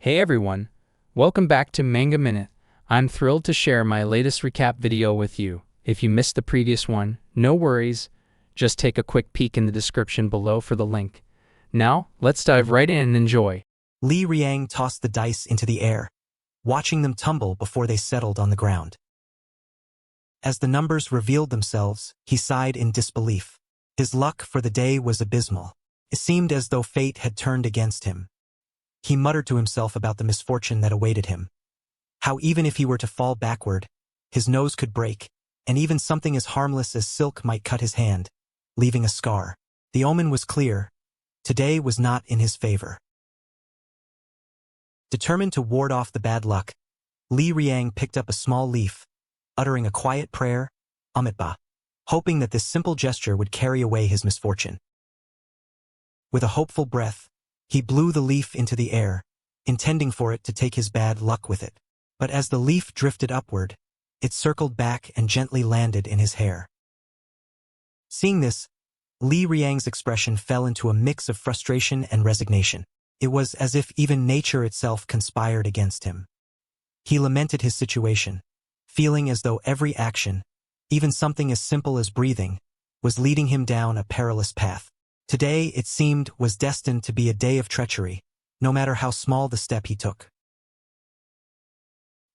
Hey everyone, welcome back to MangaMinute. I'm thrilled to share my latest recap video with you. If you missed the previous one, no worries, just take a quick peek in the description below for the link. Now, let's dive right in and enjoy. Li Riang tossed the dice into the air, watching them tumble before they settled on the ground. As the numbers revealed themselves, he sighed in disbelief. His luck for the day was abysmal. It seemed as though fate had turned against him. He muttered to himself about the misfortune that awaited him. How even if he were to fall backward, his nose could break, and even something as harmless as silk might cut his hand, leaving a scar. The omen was clear. Today was not in his favor. Determined to ward off the bad luck, Li Riang picked up a small leaf, uttering a quiet prayer, Amitba, hoping that this simple gesture would carry away his misfortune. With a hopeful breath, he blew the leaf into the air, intending for it to take his bad luck with it. But as the leaf drifted upward, it circled back and gently landed in his hair. Seeing this, Li Riang's expression fell into a mix of frustration and resignation. It was as if even nature itself conspired against him. He lamented his situation, feeling as though every action, even something as simple as breathing, was leading him down a perilous path. Today, it seemed, was destined to be a day of treachery, no matter how small the step he took.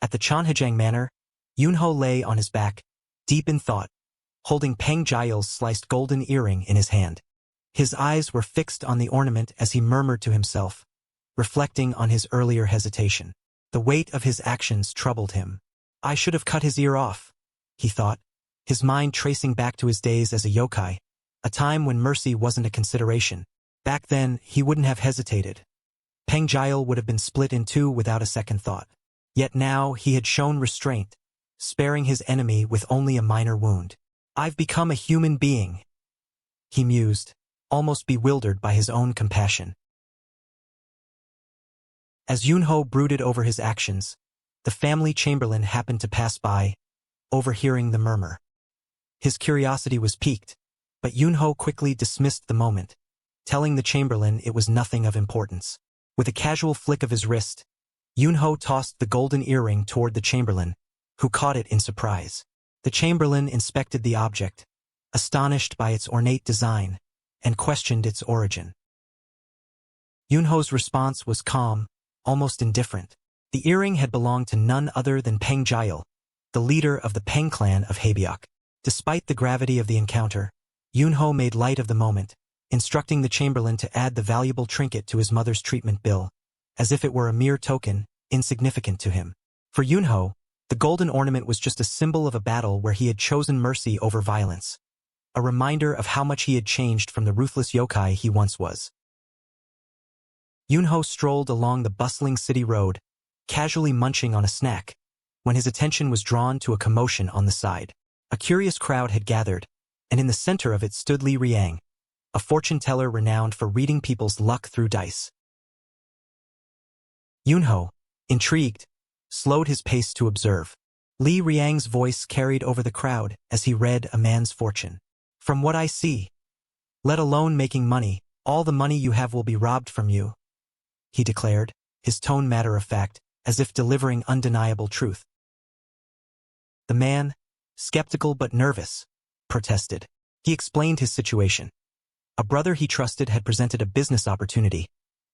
At the Chanhajang manor, Yunho lay on his back, deep in thought, holding Peng Jiao's sliced golden earring in his hand. His eyes were fixed on the ornament as he murmured to himself, reflecting on his earlier hesitation. The weight of his actions troubled him. I should have cut his ear off, he thought, his mind tracing back to his days as a yokai, a time when mercy wasn't a consideration. Back then, he wouldn't have hesitated. Peng Jiao would have been split in two without a second thought. Yet now he had shown restraint, sparing his enemy with only a minor wound. I've become a human being, he mused, almost bewildered by his own compassion. As Yunho brooded over his actions, the family chamberlain happened to pass by, overhearing the murmur. His curiosity was piqued, but Yunho quickly dismissed the moment, telling the chamberlain it was nothing of importance. With a casual flick of his wrist, Yunho tossed the golden earring toward the chamberlain, who caught it in surprise. The chamberlain inspected the object, astonished by its ornate design, and questioned its origin. Yunho's response was calm, almost indifferent. The earring had belonged to none other than Peng Jiao, the leader of the Peng clan of Hebiok. Despite the gravity of the encounter, Yunho made light of the moment, instructing the chamberlain to add the valuable trinket to his mother's treatment bill, as if it were a mere token, insignificant to him. For Yunho, the golden ornament was just a symbol of a battle where he had chosen mercy over violence, a reminder of how much he had changed from the ruthless yokai he once was. Yunho strolled along the bustling city road, casually munching on a snack, when his attention was drawn to a commotion on the side. A curious crowd had gathered, and in the center of it stood Li Riang, a fortune-teller renowned for reading people's luck through dice. Yunho, intrigued, slowed his pace to observe. Li Riang's voice carried over the crowd as he read a man's fortune. From what I see, let alone making money, all the money you have will be robbed from you, he declared, his tone matter-of-fact, as if delivering undeniable truth. The man, skeptical but nervous, protested. He explained his situation. A brother he trusted had presented a business opportunity,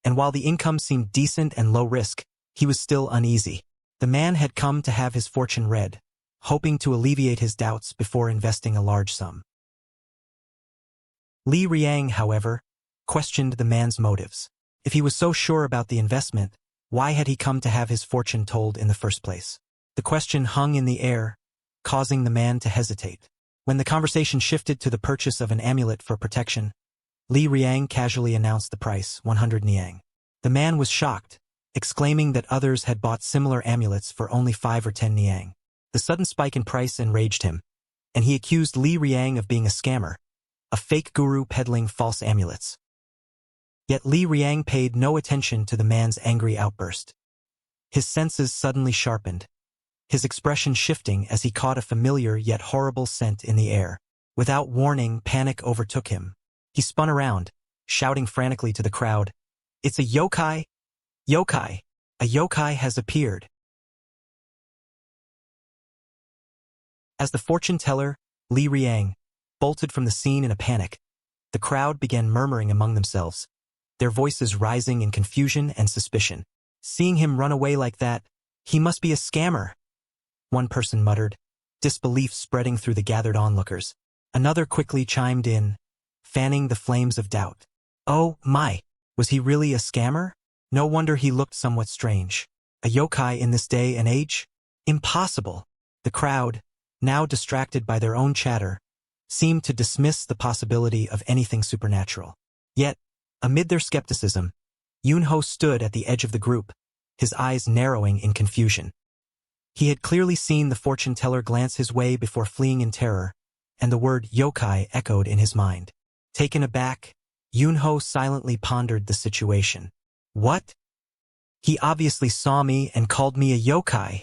and while the income seemed decent and low risk, he was still uneasy. The man had come to have his fortune read, hoping to alleviate his doubts before investing a large sum. Li Riang, however, questioned the man's motives. If he was so sure about the investment, why had he come to have his fortune told in the first place? The question hung in the air, causing the man to hesitate. When the conversation shifted to the purchase of an amulet for protection, Li Riang casually announced the price, 100 niang. The man was shocked, exclaiming that others had bought similar amulets for only 5 or 10 niang. The sudden spike in price enraged him, and he accused Li Riang of being a scammer, a fake guru peddling false amulets. Yet Li Riang paid no attention to the man's angry outburst. His senses suddenly sharpened, his expression shifting as he caught a familiar yet horrible scent in the air. Without warning, panic overtook him. He spun around, shouting frantically to the crowd, "It's a yokai! Yokai!" A yokai has appeared. As the fortune teller, Li Riang, bolted from the scene in a panic, the crowd began murmuring among themselves, their voices rising in confusion and suspicion. Seeing him run away like that, he must be a scammer, one person muttered, disbelief spreading through the gathered onlookers. Another quickly chimed in, fanning the flames of doubt. Oh my, was he really a scammer? No wonder he looked somewhat strange. A yokai in this day and age? Impossible. The crowd, now distracted by their own chatter, seemed to dismiss the possibility of anything supernatural. Yet, amid their skepticism, Yunho stood at the edge of the group, his eyes narrowing in confusion. He had clearly seen the fortune teller glance his way before fleeing in terror, and the word yokai echoed in his mind. Taken aback, Yunho silently pondered the situation. What? He obviously saw me and called me a yokai.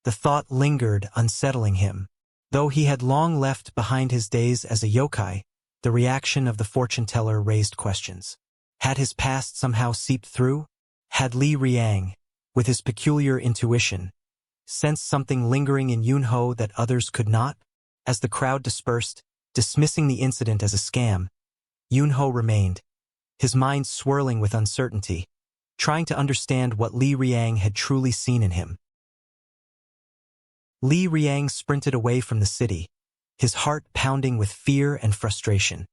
The thought lingered, unsettling him. Though he had long left behind his days as a yokai, the reaction of the fortune teller raised questions. Had his past somehow seeped through? Had Li Riang, with his peculiar intuition, sensed something lingering in Yunho that others could not? As the crowd dispersed, dismissing the incident as a scam, Yunho remained, his mind swirling with uncertainty, trying to understand what Li Riang had truly seen in him. Li Riang sprinted away from the city, his heart pounding with fear and frustration.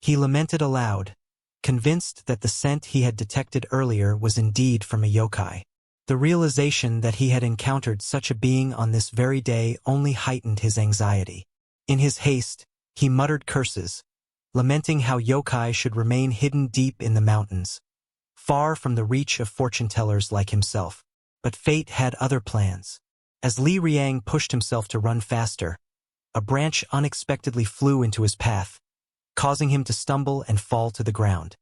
He lamented aloud, convinced that the scent he had detected earlier was indeed from a yokai. The realization that he had encountered such a being on this very day only heightened his anxiety. In his haste, he muttered curses, lamenting how yokai should remain hidden deep in the mountains, far from the reach of fortune-tellers like himself. But fate had other plans. As Li Riang pushed himself to run faster, a branch unexpectedly flew into his path, causing him to stumble and fall to the ground.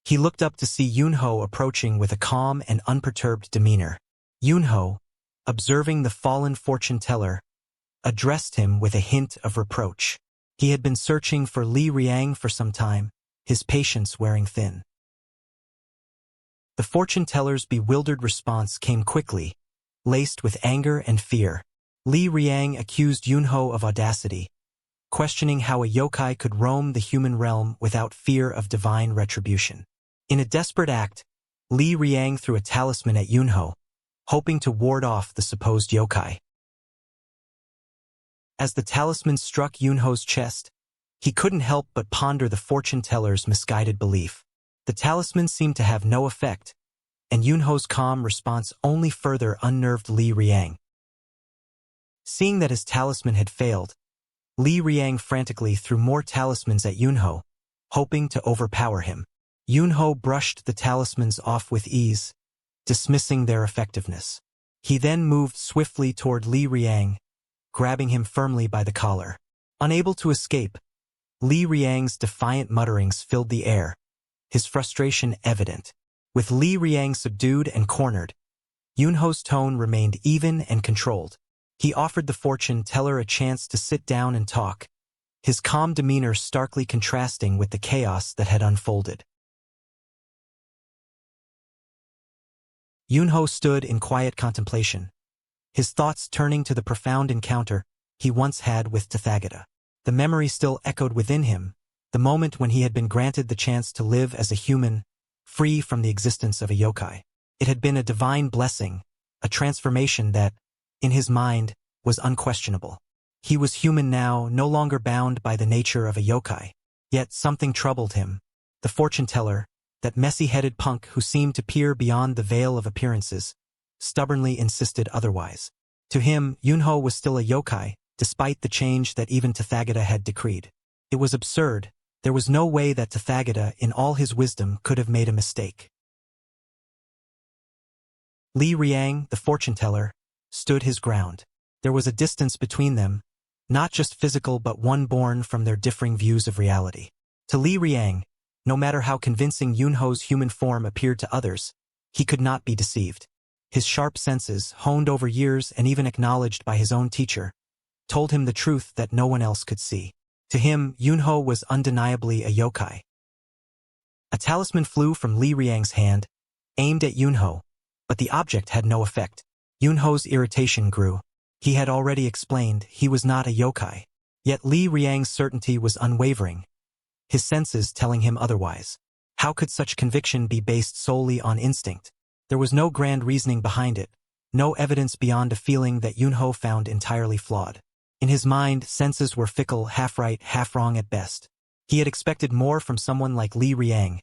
He looked up to see Yunho approaching with a calm and unperturbed demeanor. Yunho, observing the fallen fortune-teller, addressed him with a hint of reproach. He had been searching for Li Riang for some time, his patience wearing thin. The fortune-teller's bewildered response came quickly, laced with anger and fear. Li Riang accused Yunho of audacity, questioning how a yokai could roam the human realm without fear of divine retribution. In a desperate act, Li Riang threw a talisman at Yunho, hoping to ward off the supposed yokai. As the talisman struck Yunho's chest, he couldn't help but ponder the fortune-teller's misguided belief. The talisman seemed to have no effect, and Yunho's calm response only further unnerved Li Riang. Seeing that his talisman had failed, Li Riang frantically threw more talismans at Yunho, hoping to overpower him. Yunho brushed the talismans off with ease, dismissing their effectiveness. He then moved swiftly toward Li Riang, grabbing him firmly by the collar. Unable to escape, Li Riang's defiant mutterings filled the air, his frustration evident. With Li Riang subdued and cornered, Yunho's tone remained even and controlled. He offered the fortune-teller a chance to sit down and talk, his calm demeanor starkly contrasting with the chaos that had unfolded. Yunho stood in quiet contemplation, his thoughts turning to the profound encounter he once had with Tathagata. The memory still echoed within him, the moment when he had been granted the chance to live as a human, free from the existence of a yokai. It had been a divine blessing, a transformation that, in his mind, was unquestionable. He was human now, no longer bound by the nature of a yokai. Yet something troubled him. The fortune-teller, that messy-headed punk who seemed to peer beyond the veil of appearances, stubbornly insisted otherwise. To him, Yunho was still a yokai, despite the change that even Tathagata had decreed. It was absurd. There was no way that Tathagata, in all his wisdom, could have made a mistake. Li Riang, the fortune-teller, stood his ground. There was a distance between them, not just physical but one born from their differing views of reality. To Li Riang, no matter how convincing Yunho's human form appeared to others, he could not be deceived. His sharp senses, honed over years and even acknowledged by his own teacher, told him the truth that no one else could see. To him, Yunho was undeniably a yokai. A talisman flew from Li Riang's hand, aimed at Yunho, but the object had no effect. Yunho's irritation grew. He had already explained he was not a yokai. Yet Li Riang's certainty was unwavering, his senses telling him otherwise. How could such conviction be based solely on instinct? There was no grand reasoning behind it, no evidence beyond a feeling that Yunho found entirely flawed. In his mind, senses were fickle, half right, half wrong at best. He had expected more from someone like Li Riang,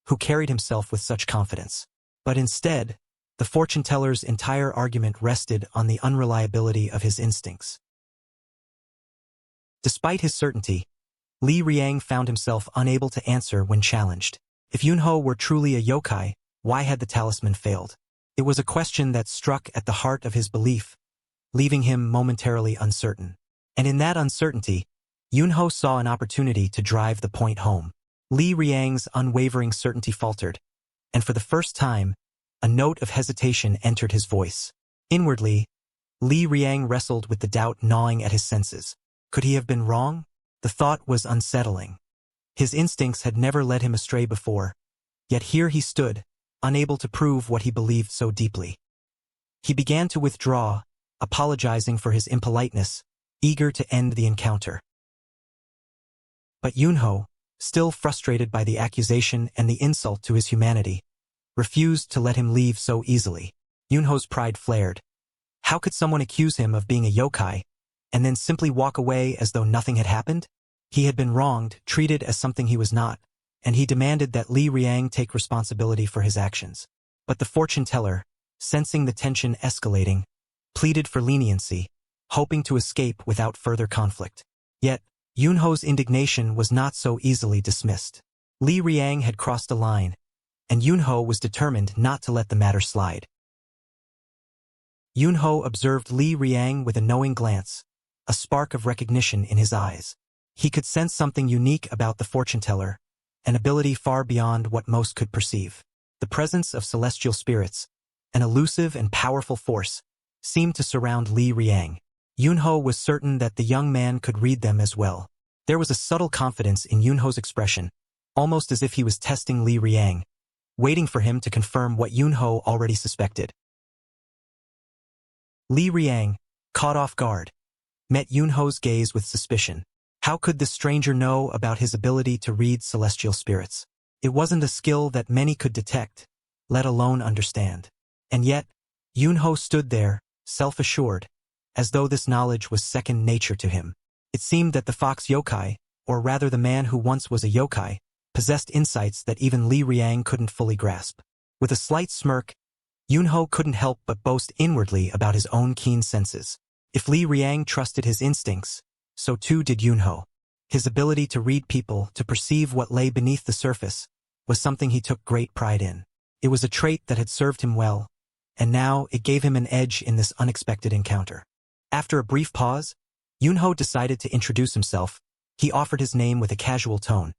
who carried himself with such confidence. But instead, the fortune-teller's entire argument rested on the unreliability of his instincts. Despite his certainty, Li Riang found himself unable to answer when challenged. If Yunho were truly a yokai, why had the talisman failed? It was a question that struck at the heart of his belief, leaving him momentarily uncertain. And in that uncertainty, Yunho saw an opportunity to drive the point home. Li Riang's unwavering certainty faltered, and for the first time, a note of hesitation entered his voice. Inwardly, Li Riang wrestled with the doubt gnawing at his senses. Could he have been wrong? The thought was unsettling. His instincts had never led him astray before, yet here he stood, unable to prove what he believed so deeply. He began to withdraw, apologizing for his impoliteness, eager to end the encounter. But Yunho, still frustrated by the accusation and the insult to his humanity, refused to let him leave so easily. Yunho's pride flared. How could someone accuse him of being a yokai, and then simply walk away as though nothing had happened? He had been wronged, treated as something he was not, and he demanded that Li Riang take responsibility for his actions. But the fortune-teller, sensing the tension escalating, pleaded for leniency, hoping to escape without further conflict. Yet, Yunho's indignation was not so easily dismissed. Li Riang had crossed a line, and Yunho was determined not to let the matter slide. Yunho observed Li Riang with a knowing glance, a spark of recognition in his eyes. He could sense something unique about the fortune-teller, an ability far beyond what most could perceive. The presence of celestial spirits, an elusive and powerful force, seemed to surround Li Riang. Yunho was certain that the young man could read them as well. There was a subtle confidence in Yunho's expression, almost as if he was testing Li Riang, waiting for him to confirm what Yunho already suspected. Li Riang, caught off guard, met Yunho's gaze with suspicion. How could the stranger know about his ability to read celestial spirits? It wasn't a skill that many could detect, let alone understand. And yet, Yunho stood there, self-assured, as though this knowledge was second nature to him. It seemed that the fox yokai, or rather the man who once was a yokai, possessed insights that even Li Riang couldn't fully grasp. With a slight smirk, Yunho couldn't help but boast inwardly about his own keen senses. If Li Riang trusted his instincts, so too did Yunho. His ability to read people, to perceive what lay beneath the surface, was something he took great pride in. It was a trait that had served him well, and now it gave him an edge in this unexpected encounter. After a brief pause, Yunho decided to introduce himself. He offered his name with a casual tone,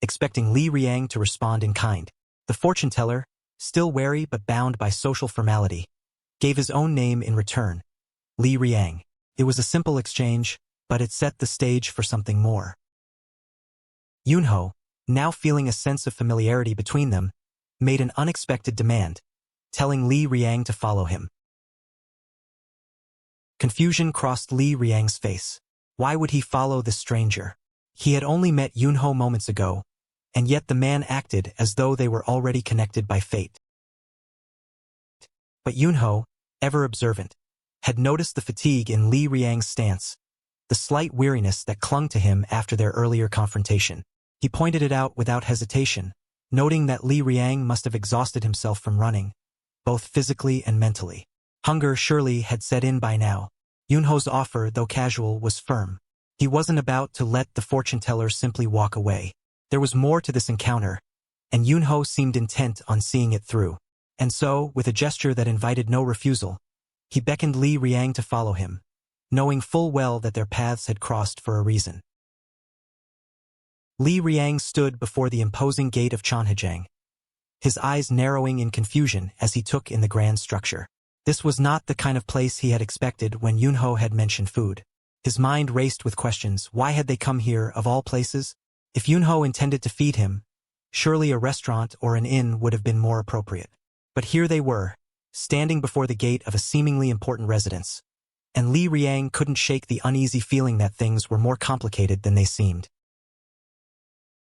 expecting Li Riang to respond in kind. The fortune-teller, still wary but bound by social formality, gave his own name in return, Li Riang. It was a simple exchange, but it set the stage for something more. Yunho, now feeling a sense of familiarity between them, made an unexpected demand, telling Li Riang to follow him. Confusion crossed Li Riang's face. Why would he follow this stranger? He had only met Yunho moments ago, and yet the man acted as though they were already connected by fate. But Yunho, ever observant, had noticed the fatigue in Li Riang's stance, the slight weariness that clung to him after their earlier confrontation. He pointed it out without hesitation, noting that Li Riang must have exhausted himself from running, both physically and mentally. Hunger surely had set in by now. Yunho's offer, though casual, was firm. He wasn't about to let the fortune-teller simply walk away. There was more to this encounter, and Yunho seemed intent on seeing it through. And so, with a gesture that invited no refusal, he beckoned Li Riang to follow him, knowing full well that their paths had crossed for a reason. Li Riang stood before the imposing gate of Chanh, his eyes narrowing in confusion as he took in the grand structure. This was not the kind of place he had expected when Yunho had mentioned food. His mind raced with questions. Why had they come here, of all places? If Yunho intended to feed him, surely a restaurant or an inn would have been more appropriate. But here they were, standing before the gate of a seemingly important residence, and Li Riang couldn't shake the uneasy feeling that things were more complicated than they seemed.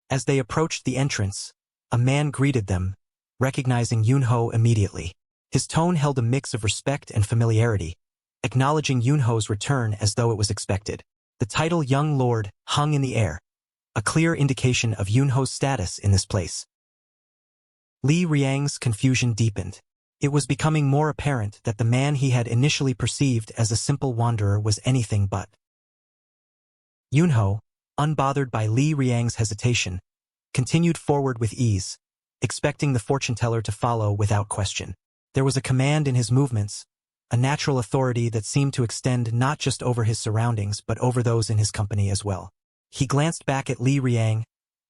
As they approached the entrance, a man greeted them, recognizing Yunho immediately. His tone held a mix of respect and familiarity, acknowledging Yunho's return as though it was expected. The title Young Lord hung in the air, a clear indication of Yunho's status in this place. Li Riang's confusion deepened. It was becoming more apparent that the man he had initially perceived as a simple wanderer was anything but. Yunho, unbothered by Li Riang's hesitation, continued forward with ease, expecting the fortune-teller to follow without question. There was a command in his movements, a natural authority that seemed to extend not just over his surroundings but over those in his company as well. He glanced back at Li Riang,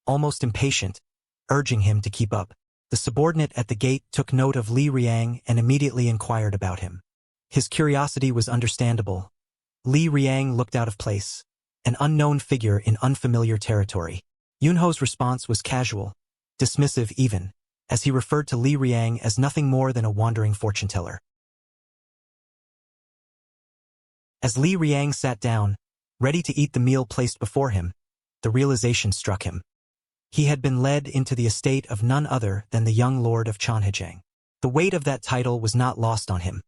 almost impatient, urging him to keep up. The subordinate at the gate took note of Li Riang and immediately inquired about him. His curiosity was understandable. Li Riang looked out of place, an unknown figure in unfamiliar territory. Yunho's response was casual, dismissive even, as he referred to Li Riang as nothing more than a wandering fortune-teller. As Li Riang sat down, ready to eat the meal placed before him, the realization struck him. He had been led into the estate of none other than the young lord of Chanh. The weight of that title was not lost on him.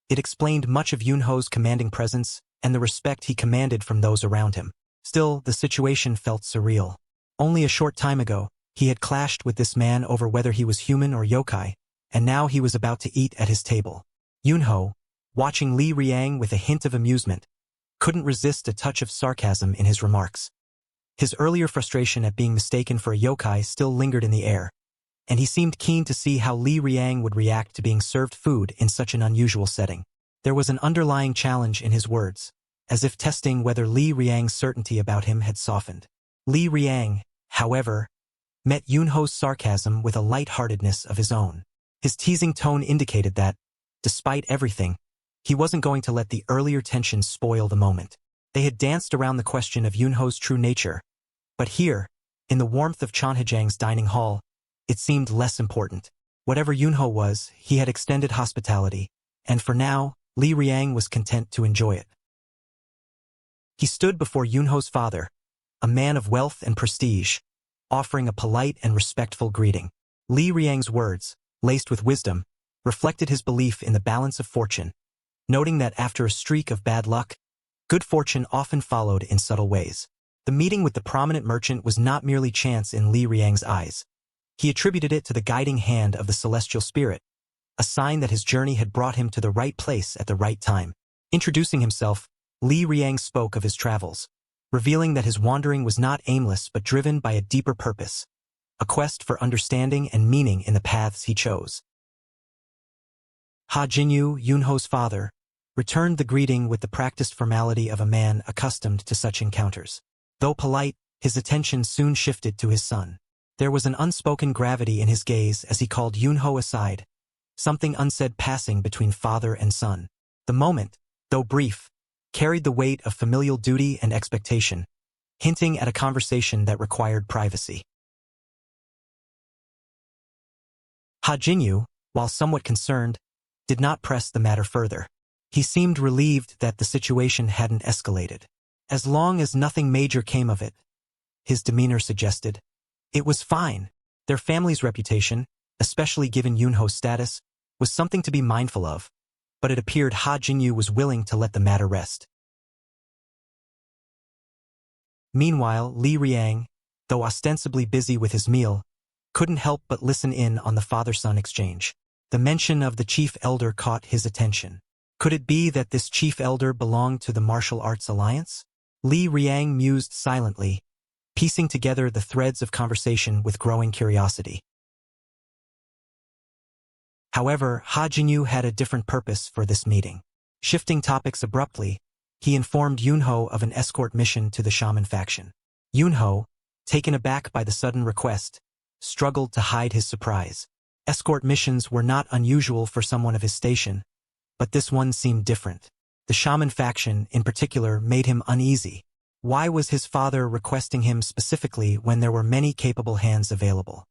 It explained much of Yunho's commanding presence and the respect he commanded from those around him. Still, the situation felt surreal. Only a short time ago, he had clashed with this man over whether he was human or yokai, and now he was about to eat at his table. Yunho, watching Li Riang with a hint of amusement, couldn't resist a touch of sarcasm in his remarks. His earlier frustration at being mistaken for a yokai still lingered in the air, and he seemed keen to see how Li Riang would react to being served food in such an unusual setting. There was an underlying challenge in his words, as if testing whether Li Riang's certainty about him had softened. Li Riang, however, met Yunho's sarcasm with a light-heartedness of his own. His teasing tone indicated that, despite everything, he wasn't going to let the earlier tension spoil the moment. They had danced around the question of Yunho's true nature, but here, in the warmth of Chanhajang's dining hall, it seemed less important. Whatever Yunho was, he had extended hospitality, and for now, Li Riang was content to enjoy it. He stood before Yunho's father, a man of wealth and prestige, offering a polite and respectful greeting. Li Riang's words, laced with wisdom, reflected his belief in the balance of fortune, noting that after a streak of bad luck, good fortune often followed in subtle ways. The meeting with the prominent merchant was not merely chance in Li Riang's eyes. He attributed it to the guiding hand of the celestial spirit, a sign that his journey had brought him to the right place at the right time. Introducing himself, Li Riang spoke of his travels, revealing that his wandering was not aimless but driven by a deeper purpose, a quest for understanding and meaning in the paths he chose. Ha Jinyu, Yunho's father, returned the greeting with the practiced formality of a man accustomed to such encounters. Though polite, his attention soon shifted to his son. There was an unspoken gravity in his gaze as he called Yunho aside, something unsaid passing between father and son. The moment, though brief, carried the weight of familial duty and expectation, hinting at a conversation that required privacy. Ha Jinyu, while somewhat concerned, did not press the matter further. He seemed relieved that the situation hadn't escalated. As long as nothing major came of it, his demeanor suggested, it was fine. Their family's reputation, especially given Yunho's status, was something to be mindful of, but it appeared Ha Jinyu was willing to let the matter rest. Meanwhile, Li Riang, though ostensibly busy with his meal, couldn't help but listen in on the father-son exchange. The mention of the chief elder caught his attention. Could it be that this chief elder belonged to the martial arts alliance? Li Riang mused silently, piecing together the threads of conversation with growing curiosity. However, Ha Jinyu had a different purpose for this meeting. Shifting topics abruptly, he informed Yunho of an escort mission to the shaman faction. Yunho, taken aback by the sudden request, struggled to hide his surprise. Escort missions were not unusual for someone of his station, but this one seemed different. The shaman faction, in particular, made him uneasy. Why was his father requesting him specifically when there were many capable hands available?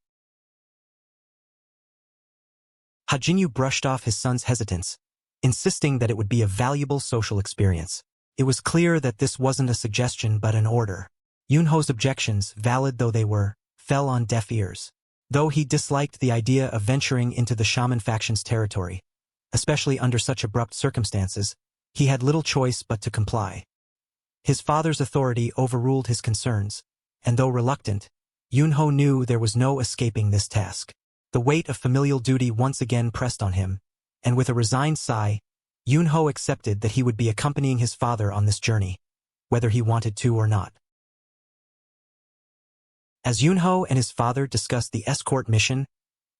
Jinyu brushed off his son's hesitance, insisting that it would be a valuable social experience. It was clear that this wasn't a suggestion but an order. Yunho's objections, valid though they were, fell on deaf ears. Though he disliked the idea of venturing into the shaman faction's territory, especially under such abrupt circumstances, he had little choice but to comply. His father's authority overruled his concerns, and though reluctant, Yunho knew there was no escaping this task. The weight of familial duty once again pressed on him, and with a resigned sigh, Yunho accepted that he would be accompanying his father on this journey, whether he wanted to or not. As Yunho and his father discussed the escort mission,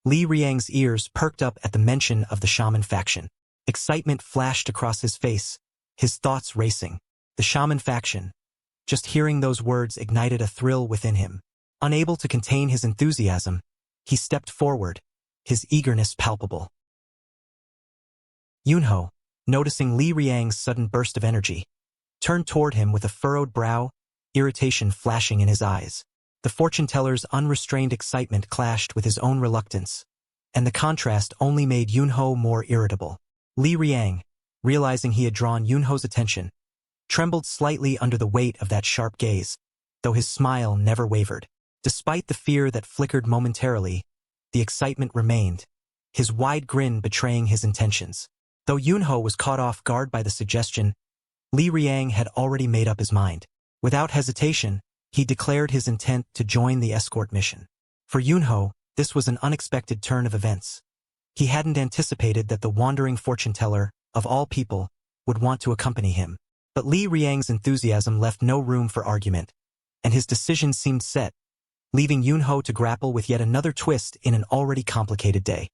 Li Riang's ears perked up at the mention of the shaman faction. Excitement flashed across his face, his thoughts racing. The shaman faction. Just hearing those words ignited a thrill within him. Unable to contain his enthusiasm, he stepped forward, his eagerness palpable. Yunho, noticing Li Riang's sudden burst of energy, turned toward him with a furrowed brow, irritation flashing in his eyes. The fortune-teller's unrestrained excitement clashed with his own reluctance, and the contrast only made Yunho more irritable. Li Riang, realizing he had drawn Yunho's attention, trembled slightly under the weight of that sharp gaze, though his smile never wavered. Despite the fear that flickered momentarily, the excitement remained, his wide grin betraying his intentions. Though Yunho was caught off guard by the suggestion, Li Riang had already made up his mind. Without hesitation, he declared his intent to join the escort mission. For Yunho, this was an unexpected turn of events. He hadn't anticipated that the wandering fortune-teller, of all people, would want to accompany him. But Li Riang's enthusiasm left no room for argument, and his decision seemed set, leaving Yunho to grapple with yet another twist in an already complicated day.